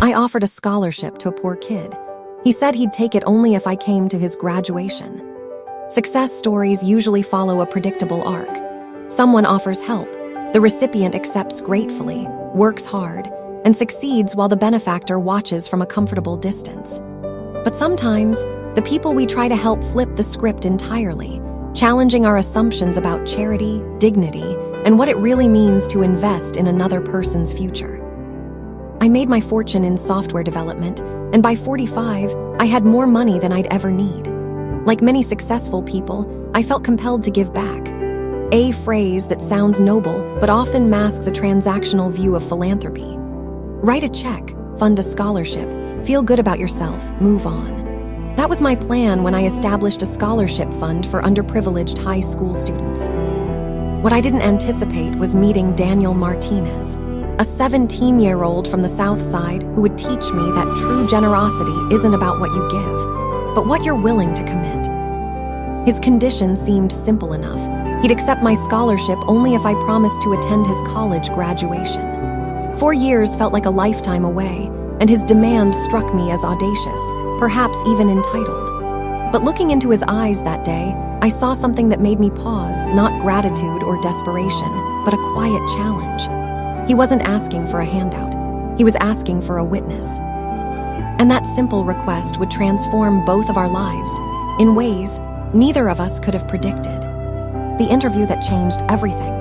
I offered a scholarship to a poor kid. He said he'd take it only if I came to his graduation. Success stories usually follow a predictable arc. Someone offers help, the recipient accepts gratefully, works hard, and succeeds while the benefactor watches from a comfortable distance. But sometimes, the people we try to help flip the script entirely, challenging our assumptions about charity, dignity, and what it really means to invest in another person's future. I made my fortune in software development, and by 45, I had more money than I'd ever need. Like many successful people, I felt compelled to give back. A phrase that sounds noble, but often masks a transactional view of philanthropy. Write a check, fund a scholarship, feel good about yourself, move on. That was my plan when I established a scholarship fund for underprivileged high school students. What I didn't anticipate was meeting Daniel Martinez, a 17-year-old from the South Side who would teach me that true generosity isn't about what you give, but what you're willing to commit. His condition seemed simple enough. He'd accept my scholarship only if I promised to attend his college graduation. 4 years felt like a lifetime away, and his demand struck me as audacious, perhaps even entitled. But looking into his eyes that day, I saw something that made me pause, not gratitude or desperation, but a quiet challenge. He wasn't asking for a handout. He was asking for a witness. And that simple request would transform both of our lives in ways neither of us could have predicted. The interview that changed everything.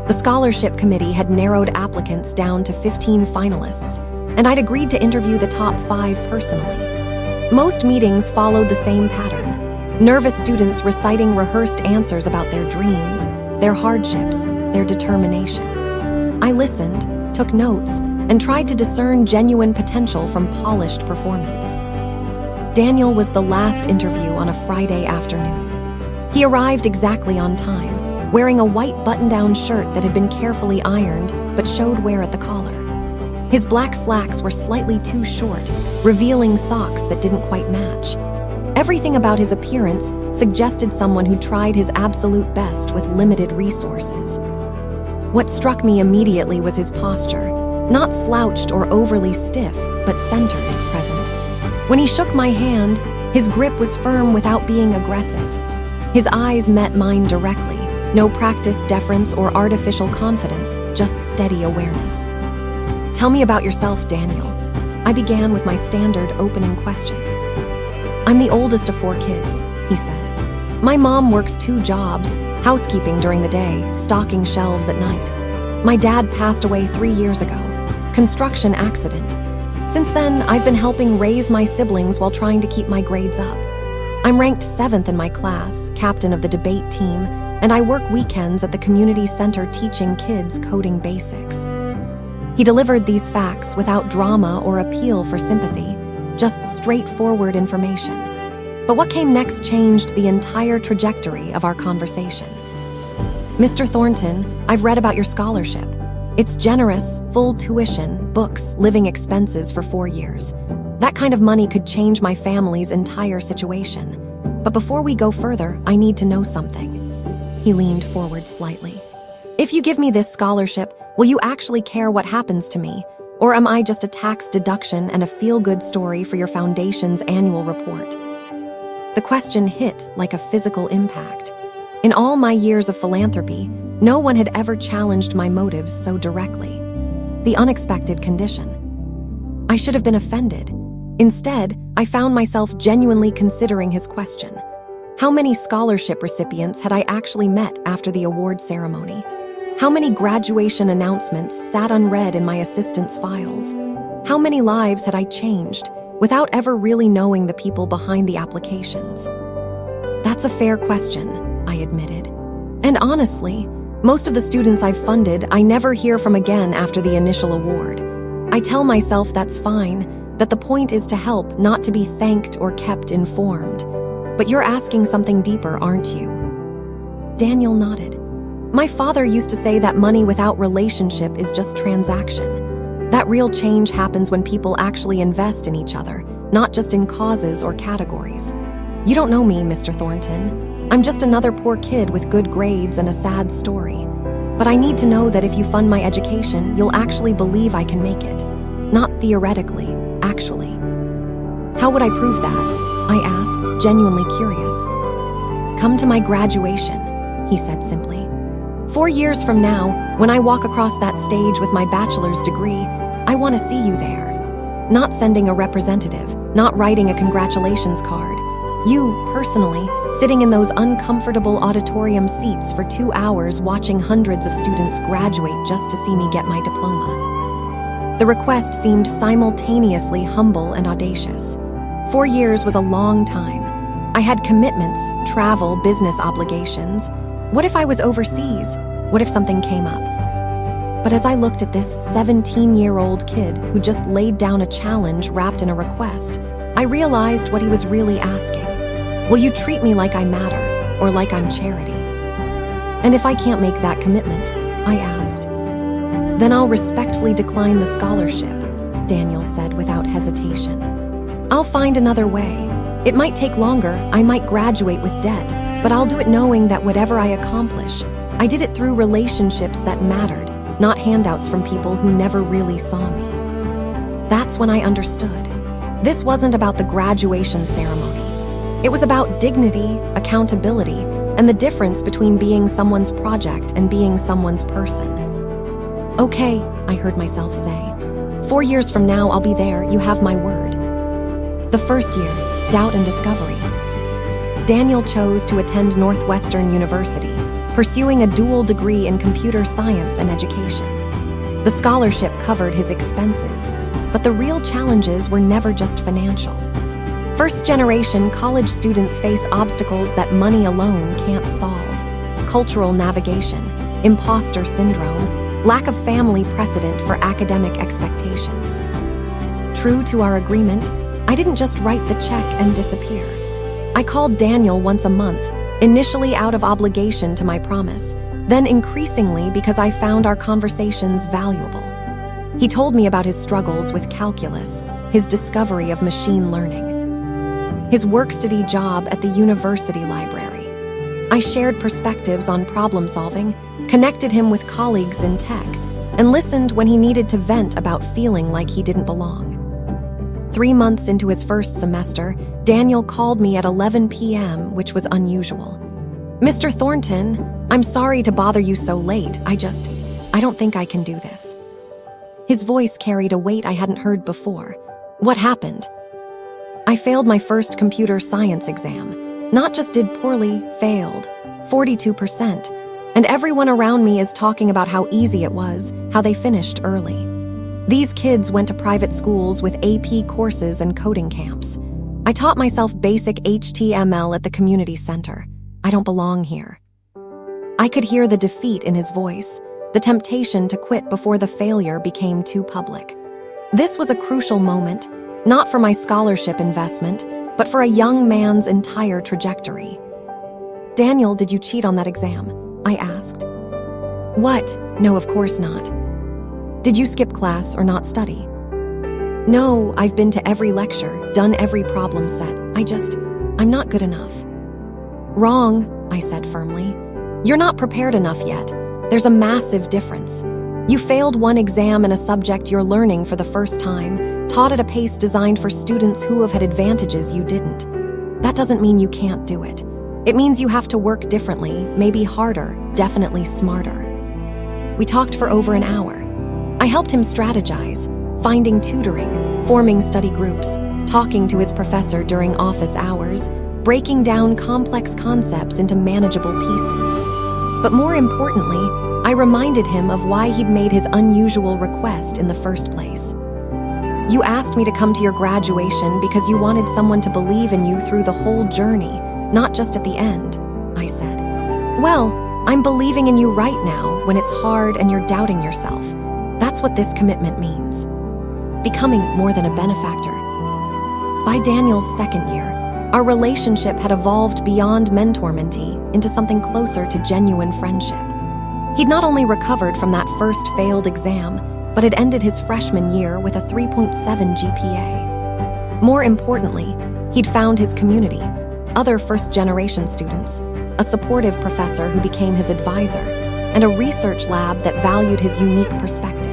The scholarship committee had narrowed applicants down to 15 finalists, and I'd agreed to interview the top 5 personally. Most meetings followed the same pattern. Nervous students reciting rehearsed answers about their dreams, their hardships, their determination. I listened, took notes, and tried to discern genuine potential from polished performance. Daniel was the last interview on a Friday afternoon. He arrived exactly on time, wearing a white button-down shirt that had been carefully ironed but showed wear at the collar. His black slacks were slightly too short, revealing socks that didn't quite match. Everything about his appearance suggested someone who tried his absolute best with limited resources. What struck me immediately was his posture, not slouched or overly stiff, but centered, present. When he shook my hand, his grip was firm without being aggressive. His eyes met mine directly, no practiced deference or artificial confidence, just steady awareness. "Tell me about yourself, Daniel." I began with my standard opening question. "I'm the oldest of 4 kids," he said. "My mom works 2 jobs, housekeeping during the day, stocking shelves at night. My dad passed away 3 years ago. Construction accident. Since then, I've been helping raise my siblings while trying to keep my grades up. I'm ranked 7th in my class, captain of the debate team, and I work weekends at the community center teaching kids coding basics." He delivered these facts without drama or appeal for sympathy, just straightforward information. But what came next changed the entire trajectory of our conversation. "Mr. Thornton, I've read about your scholarship. It's generous, full tuition, books, living expenses for 4 years. That kind of money could change my family's entire situation. But before we go further, I need to know something." He leaned forward slightly. "If you give me this scholarship, will you actually care what happens to me? Or am I just a tax deduction and a feel-good story for your foundation's annual report?" The question hit like a physical impact. In all my years of philanthropy, no one had ever challenged my motives so directly. The unexpected condition. I should have been offended. Instead, I found myself genuinely considering his question. How many scholarship recipients had I actually met after the award ceremony? How many graduation announcements sat unread in my assistant's files? How many lives had I changed without ever really knowing the people behind the applications? "That's a fair question," I admitted. "And honestly, most of the students I've funded I never hear from again after the initial award. I tell myself that's fine, that the point is to help, not to be thanked or kept informed. But you're asking something deeper, aren't you?" Daniel nodded. "My father used to say that money without relationship is just transaction. That real change happens when people actually invest in each other, not just in causes or categories. You don't know me, Mr. Thornton. I'm just another poor kid with good grades and a sad story. But I need to know that if you fund my education, you'll actually believe I can make it. not theoretically, actually. How would I prove that? I asked, genuinely curious. Come to my graduation, he said simply. 4 years from now, when I walk across that stage with my bachelor's degree, I want to see you there. Not sending a representative, not writing a congratulations card. You, personally, sitting in those uncomfortable auditorium seats for 2 hours watching hundreds of students graduate just to see me get my diploma. The request seemed simultaneously humble and audacious. 4 years was a long time. I had commitments, travel, business obligations. What if I was overseas? What if something came up? But as I looked at this 17-year-old kid who just laid down a challenge wrapped in a request, I realized what he was really asking. Will you treat me like I matter, or like I'm charity? And if I can't make that commitment, I asked, then I'll respectfully decline the scholarship, Daniel said without hesitation. I'll find another way. It might take longer, I might graduate with debt, but I'll do it knowing that whatever I accomplish, I did it through relationships that mattered, not handouts from people who never really saw me. That's when I understood. This wasn't about the graduation ceremony. It was about dignity, accountability, and the difference between being someone's project and being someone's person. Okay, I heard myself say. 4 years from now, I'll be there, you have my word. The first year, doubt and discovery. Daniel chose to attend Northwestern University, pursuing a dual degree in computer science and education. The scholarship covered his expenses, but the real challenges were never just financial. First-generation college students face obstacles that money alone can't solve: cultural navigation, imposter syndrome, lack of family precedent for academic expectations. True to our agreement, I didn't just write the check and disappear. I called Daniel once a month, initially out of obligation to my promise, then increasingly because I found our conversations valuable. He told me about his struggles with calculus, his discovery of machine learning, his work-study job at the university library. I shared perspectives on problem solving, connected him with colleagues in tech, and listened when he needed to vent about feeling like he didn't belong. 3 months into his first semester, Daniel called me at 11 p.m., which was unusual. Mr. Thornton, I'm sorry to bother you so late. I don't think I can do this. His voice carried a weight I hadn't heard before. What happened? I failed my first computer science exam. Not just did poorly, failed. 42%. And everyone around me is talking about how easy it was, how they finished early. These kids went to private schools with AP courses and coding camps. I taught myself basic HTML at the community center. I don't belong here. I could hear the defeat in his voice, the temptation to quit before the failure became too public. This was a crucial moment, not for my scholarship investment, but for a young man's entire trajectory. Daniel, did you cheat on that exam? I asked. What? No, of course not. Did you skip class or not study? No, I've been to every lecture, done every problem set. I'm not good enough. Wrong, I said firmly. You're not prepared enough yet. There's a massive difference. You failed one exam in a subject you're learning for the first time, taught at a pace designed for students who have had advantages you didn't. That doesn't mean you can't do it. It means you have to work differently, maybe harder, definitely smarter. We talked for over an hour. I helped him strategize, finding tutoring, forming study groups, talking to his professor during office hours, breaking down complex concepts into manageable pieces. But more importantly, I reminded him of why he'd made his unusual request in the first place. You asked me to come to your graduation because you wanted someone to believe in you through the whole journey, not just at the end, I said. Well, I'm believing in you right now when it's hard and you're doubting yourself. That's what this commitment means. Becoming more than a benefactor. By Daniel's second year, our relationship had evolved beyond mentor-mentee into something closer to genuine friendship. He'd not only recovered from that first failed exam, but had ended his freshman year with a 3.7 GPA. More importantly, he'd found his community, other first-generation students, a supportive professor who became his advisor, and a research lab that valued his unique perspective.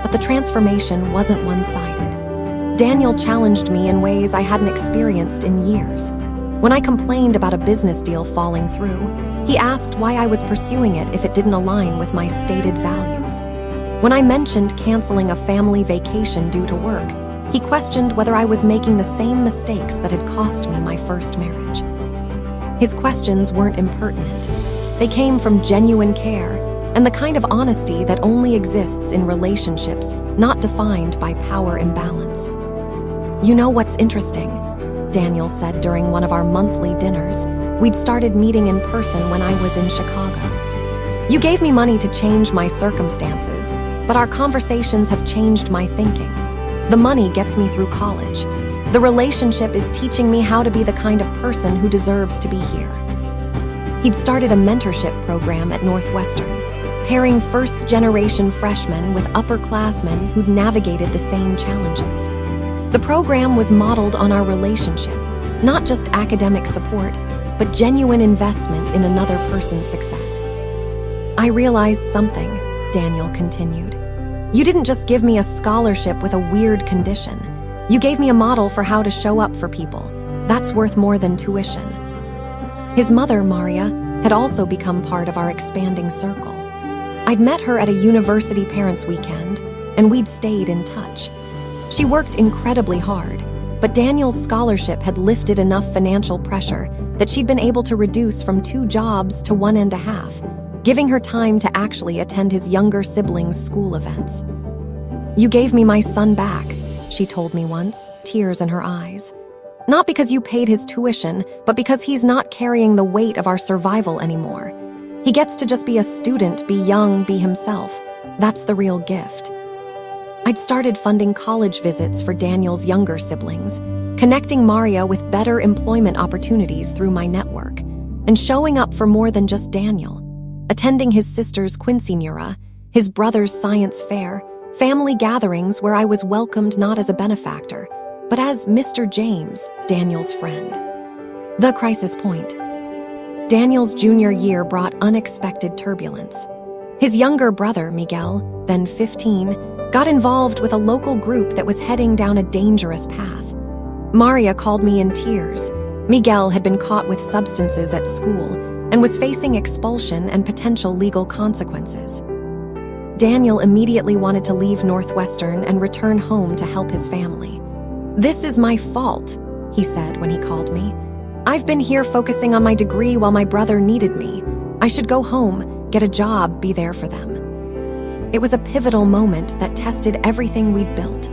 But the transformation wasn't one-sided. Daniel challenged me in ways I hadn't experienced in years. When I complained about a business deal falling through, he asked why I was pursuing it if it didn't align with my stated values. When I mentioned canceling a family vacation due to work, he questioned whether I was making the same mistakes that had cost me my first marriage. His questions weren't impertinent. They came from genuine care and the kind of honesty that only exists in relationships not defined by power imbalance. "You know what's interesting?" Daniel said during one of our monthly dinners. We'd started meeting in person when I was in Chicago. "You gave me money to change my circumstances, but our conversations have changed my thinking. The money gets me through college. The relationship is teaching me how to be the kind of person who deserves to be here." He'd started a mentorship program at Northwestern, pairing first-generation freshmen with upperclassmen who'd navigated the same challenges. The program was modeled on our relationship, not just academic support, but genuine investment in another person's success. "I realized something," Daniel continued. "You didn't just give me a scholarship with a weird condition. You gave me a model for how to show up for people. That's worth more than tuition." His mother, Maria, had also become part of our expanding circle. I'd met her at a university parents' weekend, and we'd stayed in touch. She worked incredibly hard, but Daniel's scholarship had lifted enough financial pressure that she'd been able to reduce from 2 jobs to 1.5, giving her time to actually attend his younger siblings' school events. "You gave me my son back," she told me once, tears in her eyes. "Not because you paid his tuition, but because he's not carrying the weight of our survival anymore. He gets to just be a student, be young, be himself. That's the real gift." I'd started funding college visits for Daniel's younger siblings, connecting Maria with better employment opportunities through my network, and showing up for more than just Daniel. Attending his sister's quinceañera, his brother's science fair, family gatherings where I was welcomed not as a benefactor, but as Mr. James, Daniel's friend. The crisis point. Daniel's junior year brought unexpected turbulence. His younger brother, Miguel, then 15, got involved with a local group that was heading down a dangerous path. Maria called me in tears. Miguel had been caught with substances at school and was facing expulsion and potential legal consequences. Daniel immediately wanted to leave Northwestern and return home to help his family. "This is my fault," he said when he called me. "I've been here focusing on my degree while my brother needed me. I should go home, get a job, be there for them." It was a pivotal moment that tested everything we'd built.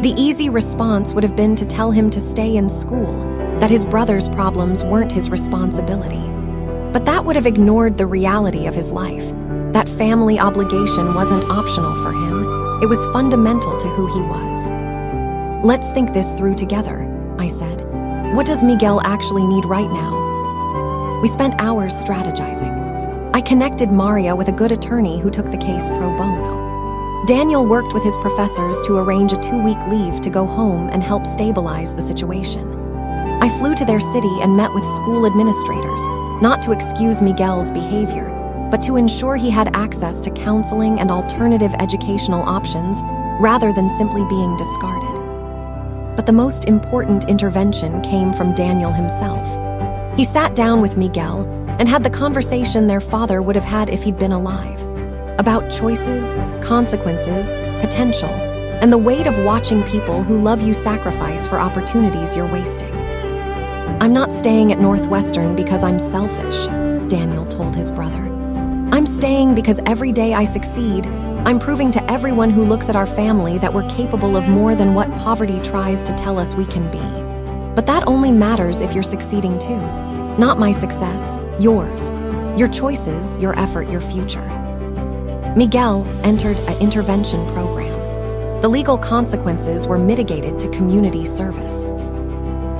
The easy response would have been to tell him to stay in school, that his brother's problems weren't his responsibility. But that would have ignored the reality of his life. That family obligation wasn't optional for him. It was fundamental to who he was. "Let's think this through together," I said. "What does Miguel actually need right now?" We spent hours strategizing. I connected Maria with a good attorney who took the case pro bono. Daniel worked with his professors to arrange a 2-week leave to go home and help stabilize the situation. I flew to their city and met with school administrators, not to excuse Miguel's behavior, but to ensure he had access to counseling and alternative educational options rather than simply being discarded. But the most important intervention came from Daniel himself. He sat down with Miguel and had the conversation their father would have had if he'd been alive, about choices, consequences, potential, and the weight of watching people who love you sacrifice for opportunities you're wasting. "I'm not staying at Northwestern because I'm selfish," Daniel told his brother. "I'm staying because every day I succeed, I'm proving to everyone who looks at our family that we're capable of more than what poverty tries to tell us we can be. But that only matters if you're succeeding too. Not my success, yours. Your choices, your effort, your future." Miguel entered an intervention program. The legal consequences were mitigated to community service.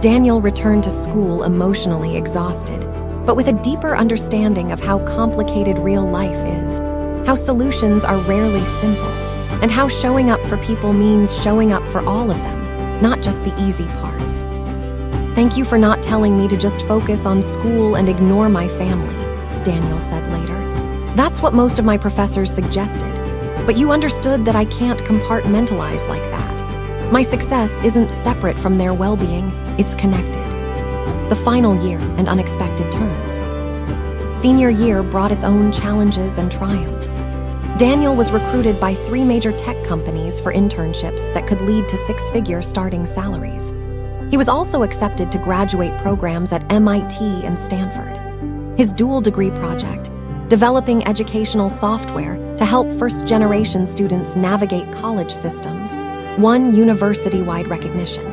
Daniel returned to school emotionally exhausted, but with a deeper understanding of how complicated real life is, how solutions are rarely simple, and how showing up for people means showing up for all of them, not just the easy parts. "Thank you for not telling me to just focus on school and ignore my family," Daniel said later. "That's what most of my professors suggested. But you understood that I can't compartmentalize like that. My success isn't separate from their well-being, it's connected. The final year and unexpected turns. Senior year brought its own challenges and triumphs. Daniel was recruited by 3 major tech companies for internships that could lead to 6-figure starting salaries. He was also accepted to graduate programs at MIT and Stanford. His dual degree project, developing educational software to help first-generation students navigate college systems, won university-wide recognition.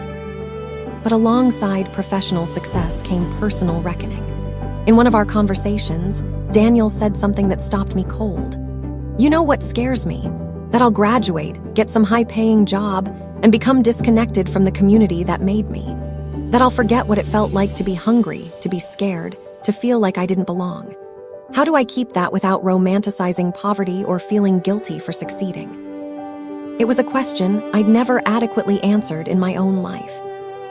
But alongside professional success came personal reckoning. In one of our conversations, Daniel said something that stopped me cold. "You know what scares me? That I'll graduate, get some high-paying job, and become disconnected from the community that made me. That I'll forget what it felt like to be hungry, to be scared, to feel like I didn't belong. How do I keep that without romanticizing poverty or feeling guilty for succeeding?" It was a question I'd never adequately answered in my own life.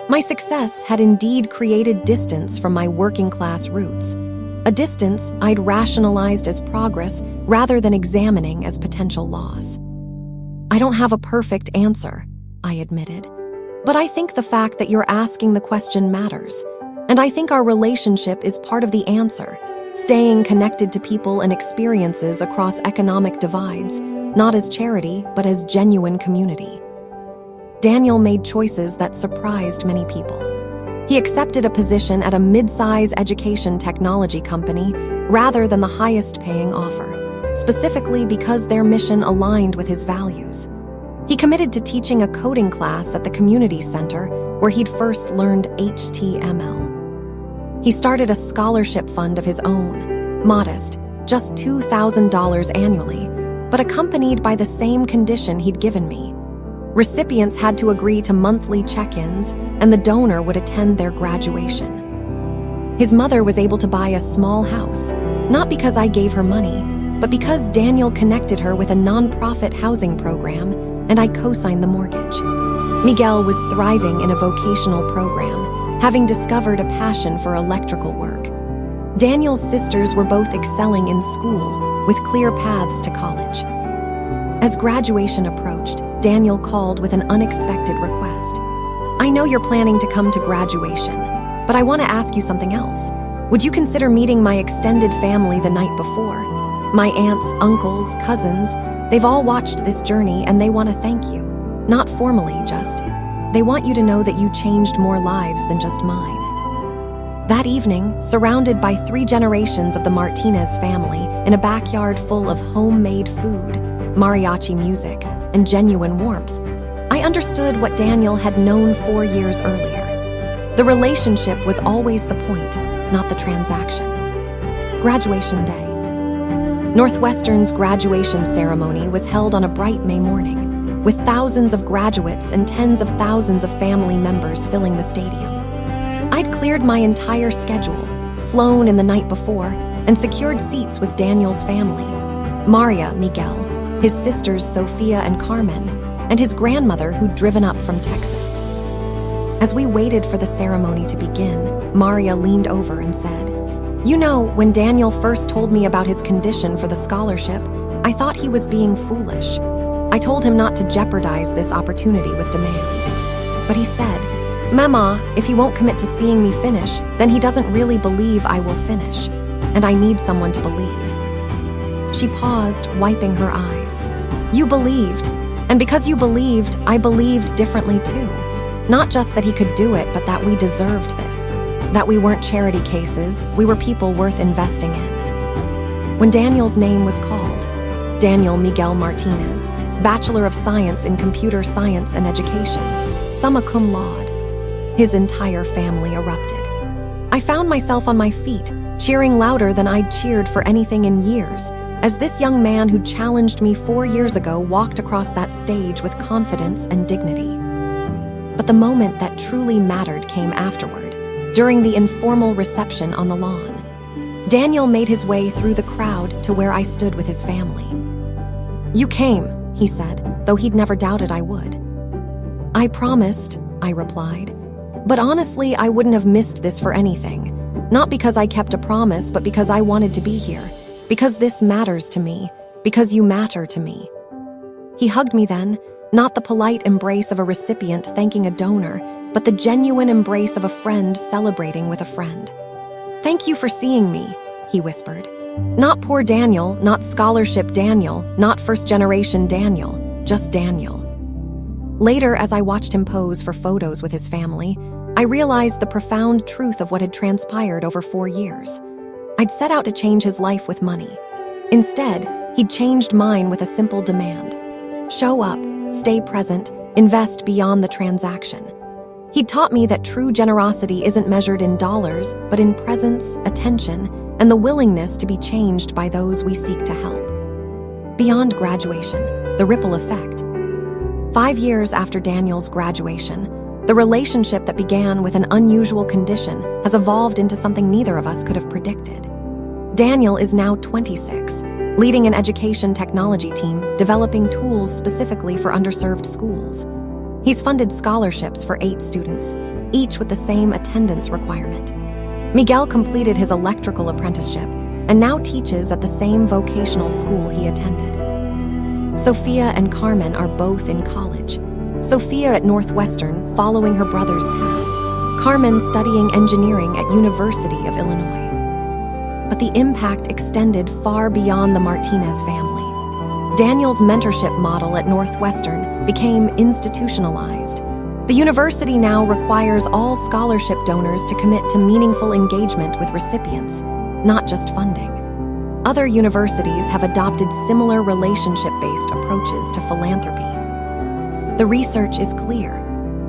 My success had indeed created distance from my working-class roots, a distance I'd rationalized as progress rather than examining as potential loss. "I don't have a perfect answer," I admitted. "But I think the fact that you're asking the question matters. And I think our relationship is part of the answer, staying connected to people and experiences across economic divides, not as charity, but as genuine community." Daniel made choices that surprised many people. He accepted a position at a mid-size education technology company rather than the highest-paying offer, specifically because their mission aligned with his values. He committed to teaching a coding class at the community center where he'd first learned HTML. He started a scholarship fund of his own, modest, just $2,000 annually, but accompanied by the same condition he'd given me. Recipients had to agree to monthly check-ins, and the donor would attend their graduation. His mother was able to buy a small house, not because I gave her money, but because Daniel connected her with a nonprofit housing program, and I co-signed the mortgage. Miguel was thriving in a vocational program, having discovered a passion for electrical work. Daniel's sisters were both excelling in school, with clear paths to college. As graduation approached, Daniel called with an unexpected request. "I know you're planning to come to graduation, but I want to ask you something else. Would you consider meeting my extended family the night before? My aunts, uncles, cousins, they've all watched this journey and they want to thank you. Not formally, just. They want you to know that you changed more lives than just mine." That evening, surrounded by 3 generations of the Martinez family in a backyard full of homemade food, mariachi music, and genuine warmth, I understood what Daniel had known 4 years earlier. The relationship was always the point, not the transaction. Graduation day. Northwestern's graduation ceremony was held on a bright May morning, with thousands of graduates and tens of thousands of family members filling the stadium. I'd cleared my entire schedule, flown in the night before, and secured seats with Daniel's family: Maria, Miguel, his sisters Sophia and Carmen, and his grandmother who'd driven up from Texas. As we waited for the ceremony to begin, Maria leaned over and said, "You know, when Daniel first told me about his condition for the scholarship, I thought he was being foolish. I told him not to jeopardize this opportunity with demands. But he said, 'Mama, if he won't commit to seeing me finish, then he doesn't really believe I will finish, and I need someone to believe.'" She paused, wiping her eyes. "You believed, and because you believed, I believed differently too. Not just that he could do it, but that we deserved this. That we weren't charity cases, we were people worth investing in." When Daniel's name was called, Daniel Miguel Martinez, Bachelor of Science in Computer Science and Education, summa cum laude, his entire family erupted. I found myself on my feet, cheering louder than I'd cheered for anything in years, as this young man who challenged me 4 years ago walked across that stage with confidence and dignity. But the moment that truly mattered came afterward, during the informal reception on the lawn. Daniel made his way through the crowd to where I stood with his family. "You came," he said, though he'd never doubted I would. "I promised," I replied. "But honestly, I wouldn't have missed this for anything. Not because I kept a promise, but because I wanted to be here. Because this matters to me. Because you matter to me." He hugged me then, not the polite embrace of a recipient thanking a donor, but the genuine embrace of a friend celebrating with a friend. "Thank you for seeing me," he whispered. "Not poor Daniel, not scholarship Daniel, not first-generation Daniel, just Daniel." Later, as I watched him pose for photos with his family, I realized the profound truth of what had transpired over 4 years. I'd set out to change his life with money. Instead, he'd changed mine with a simple demand: show up, stay present, invest beyond the transaction. He'd taught me that true generosity isn't measured in dollars, but in presence, attention, and the willingness to be changed by those we seek to help. Beyond graduation, the ripple effect. 5 years after Daniel's graduation, the relationship that began with an unusual condition has evolved into something neither of us could have predicted. Daniel is now 26, leading an education technology team developing tools specifically for underserved schools. He's funded scholarships for 8 students, each with the same attendance requirement. Miguel completed his electrical apprenticeship and now teaches at the same vocational school he attended. Sophia and Carmen are both in college. Sophia at Northwestern, following her brother's path. Carmen studying engineering at University of Illinois. But the impact extended far beyond the Martinez family. Daniel's mentorship model at Northwestern became institutionalized. The university now requires all scholarship donors to commit to meaningful engagement with recipients, not just funding. Other universities have adopted similar relationship-based approaches to philanthropy. The research is clear.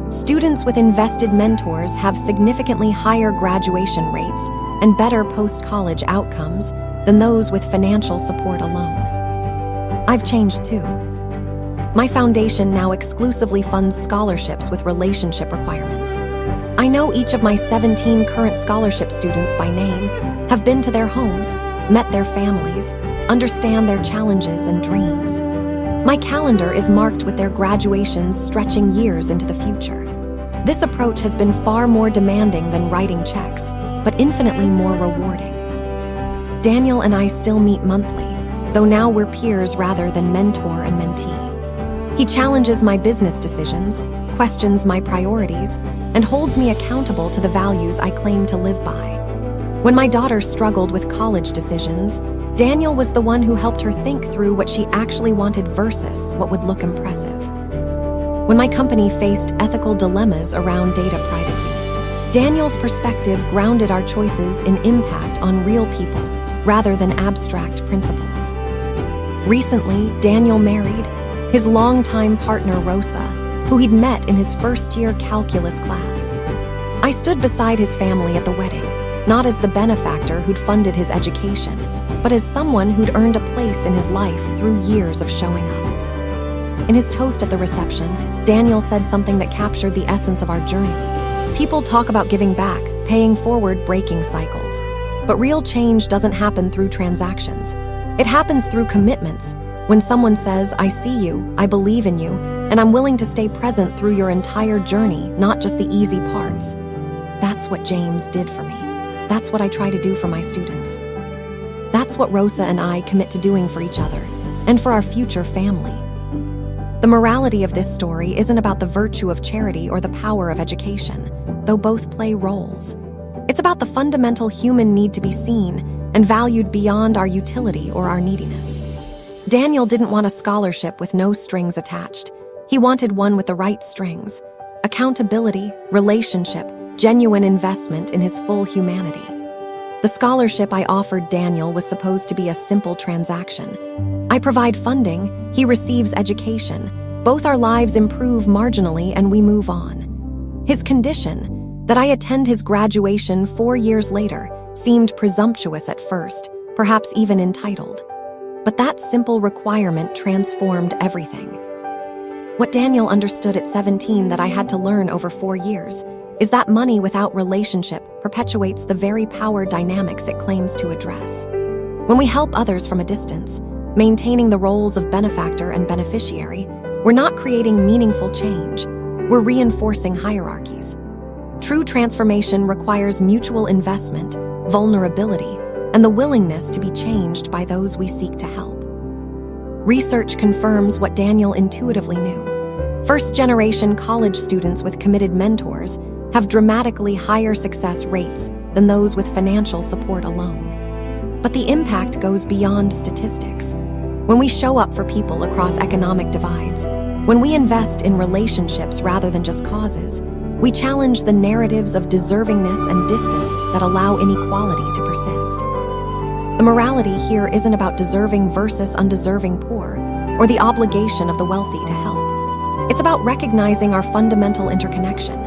Students with invested mentors have significantly higher graduation rates and better post-college outcomes than those with financial support alone. I've changed too. My foundation now exclusively funds scholarships with relationship requirements. I know each of my 17 current scholarship students by name, have been to their homes, met their families, understand their challenges and dreams. My calendar is marked with their graduations stretching years into the future. This approach has been far more demanding than writing checks, but infinitely more rewarding. Daniel and I still meet monthly, though now we're peers rather than mentor and mentee. He challenges my business decisions, questions my priorities, and holds me accountable to the values I claim to live by. When my daughter struggled with college decisions, Daniel was the one who helped her think through what she actually wanted versus what would look impressive. When my company faced ethical dilemmas around data privacy, Daniel's perspective grounded our choices in impact on real people rather than abstract principles. Recently, Daniel married his longtime partner Rosa, who he'd met in his first-year calculus class. I stood beside his family at the wedding, not as the benefactor who'd funded his education, but as someone who'd earned a place in his life through years of showing up. In his toast at the reception, Daniel said something that captured the essence of our journey. People talk about giving back, paying forward, breaking cycles. But real change doesn't happen through transactions. It happens through commitments. When someone says, "I see you, I believe in you, and I'm willing to stay present through your entire journey, not just the easy parts." That's what James did for me. That's what I try to do for my students. That's what Rosa and I commit to doing for each other, and for our future family. The morality of this story isn't about the virtue of charity or the power of education, though both play roles. It's about the fundamental human need to be seen and valued beyond our utility or our neediness. Daniel didn't want a scholarship with no strings attached. He wanted one with the right strings: accountability, relationship, genuine investment in his full humanity. The scholarship I offered Daniel was supposed to be a simple transaction. I provide funding, he receives education. Both our lives improve marginally and we move on. His condition, that I attend his graduation 4 years later, seemed presumptuous at first, perhaps even entitled. But that simple requirement transformed everything. What Daniel understood at 17 that I had to learn over 4 years is that money without relationship perpetuates the very power dynamics it claims to address. When we help others from a distance, maintaining the roles of benefactor and beneficiary, we're not creating meaningful change, we're reinforcing hierarchies. True transformation requires mutual investment, vulnerability, and the willingness to be changed by those we seek to help. Research confirms what Daniel intuitively knew. First-generation college students with committed mentors have dramatically higher success rates than those with financial support alone. But the impact goes beyond statistics. When we show up for people across economic divides, when we invest in relationships rather than just causes, we challenge the narratives of deservingness and distance that allow inequality to persist. The morality here isn't about deserving versus undeserving poor, or the obligation of the wealthy to help. It's about recognizing our fundamental interconnection,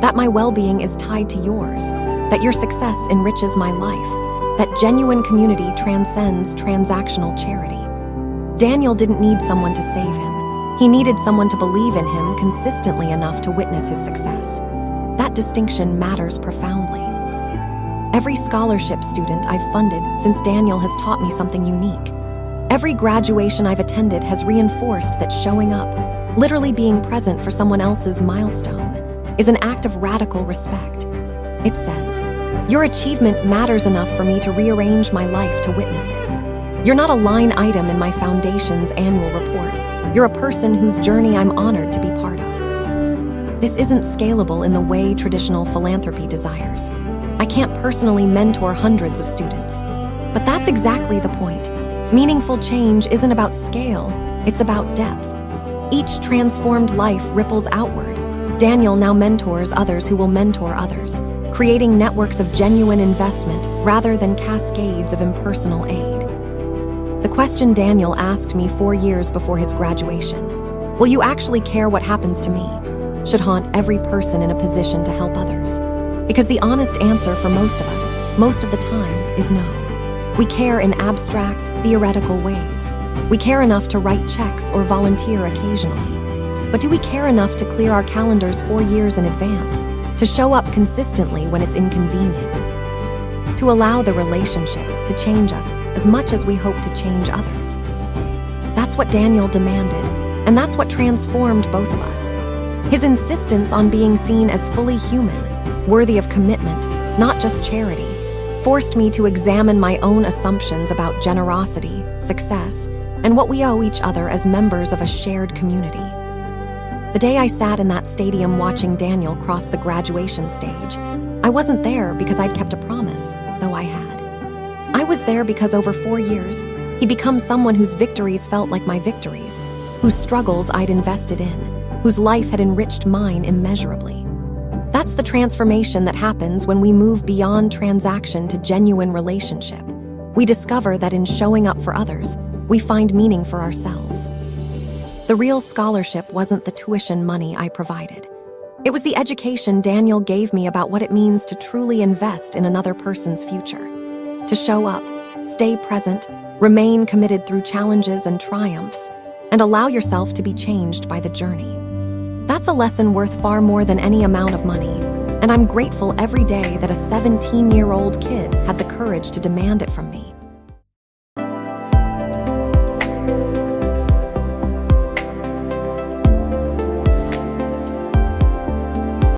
that my well-being is tied to yours, that your success enriches my life, that genuine community transcends transactional charity. Daniel didn't need someone to save him. He needed someone to believe in him consistently enough to witness his success. That distinction matters profoundly. Every scholarship student I've funded since Daniel has taught me something unique. Every graduation I've attended has reinforced that showing up, literally being present for someone else's milestone, is an act of radical respect. It says, your achievement matters enough for me to rearrange my life to witness it. You're not a line item in my foundation's annual report. You're a person whose journey I'm honored to be part of. This isn't scalable in the way traditional philanthropy desires. I can't personally mentor hundreds of students. But that's exactly the point. Meaningful change isn't about scale, it's about depth. Each transformed life ripples outward. Daniel now mentors others who will mentor others, creating networks of genuine investment rather than cascades of impersonal aid. The question Daniel asked me 4 years before his graduation, will you actually care what happens to me, should haunt every person in a position to help others. Because the honest answer for most of us, most of the time, is no. We care in abstract, theoretical ways. We care enough to write checks or volunteer occasionally. But do we care enough to clear our calendars 4 years in advance, to show up consistently when it's inconvenient? To allow the relationship to change us as much as we hope to change others? That's what Daniel demanded, and that's what transformed both of us. His insistence on being seen as fully human, worthy of commitment, not just charity, forced me to examine my own assumptions about generosity, success, and what we owe each other as members of a shared community. The day I sat in that stadium watching Daniel cross the graduation stage, I wasn't there because I'd kept a promise, though I had. I was there because over 4 years, he'd become someone whose victories felt like my victories, whose struggles I'd invested in, whose life had enriched mine immeasurably. That's the transformation that happens when we move beyond transaction to genuine relationship. We discover that in showing up for others, we find meaning for ourselves. The real scholarship wasn't the tuition money I provided. It was the education Daniel gave me about what it means to truly invest in another person's future. To show up, stay present, remain committed through challenges and triumphs, and allow yourself to be changed by the journey. That's a lesson worth far more than any amount of money, and I'm grateful every day that a 17-year-old kid had the courage to demand it from me.